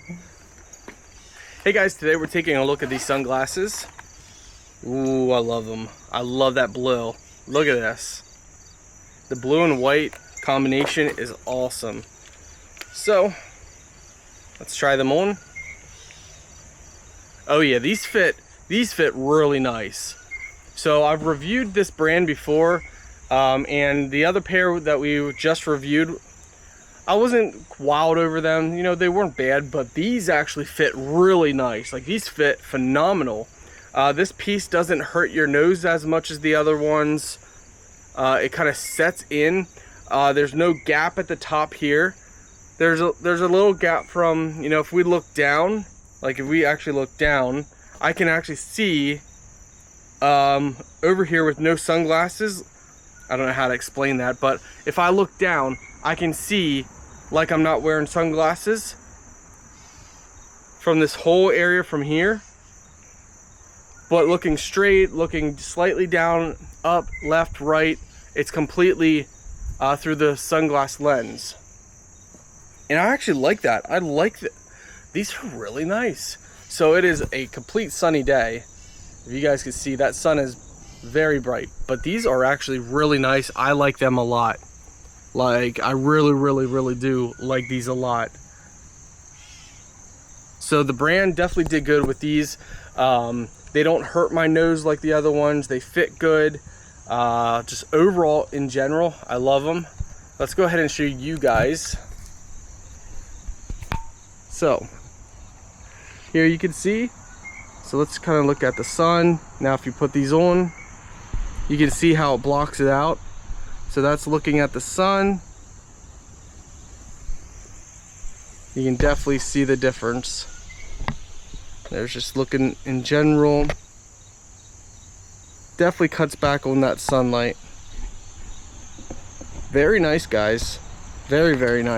Hey guys, today we're taking a look at these sunglasses. Ooh, I love them. I love that blue. Look at this. The blue and white combination is awesome. So, let's try them on. Oh yeah, these fit really nice. So I've reviewed this brand before, and the other pair that we just reviewed, I wasn't wild over them. You know, they weren't bad, but these actually fit really nice. Like, these fit phenomenal. This piece doesn't hurt your nose as much as the other ones. It kind of sets in. There's no gap at the top here. There's a little gap from, you know, if we look down, like if we actually look down, I can actually see over here with no sunglasses. I don't know how to explain that, but if I look down, I can see like I'm not wearing sunglasses from this whole area from here. But looking straight, looking slightly down, up, left, right, it's completely through the sunglass lens. And I actually like that. I like that. These are really nice. So it is a complete sunny day. If you guys can see, that sun is very bright. But these are actually really nice. I like them a lot. Like, I really do like these a lot. So the brand definitely did good with these. They don't hurt my nose like the other ones. They fit good. Just overall, in general, I love them. Let's go ahead and show you guys. So, here you can see. So let's kind of look at the sun. Now if you put these on, you can see how it blocks it out. So that's looking at the sun. You can definitely see the difference. There's just looking in general. Definitely cuts back on that sunlight. Very nice, guys. Very nice.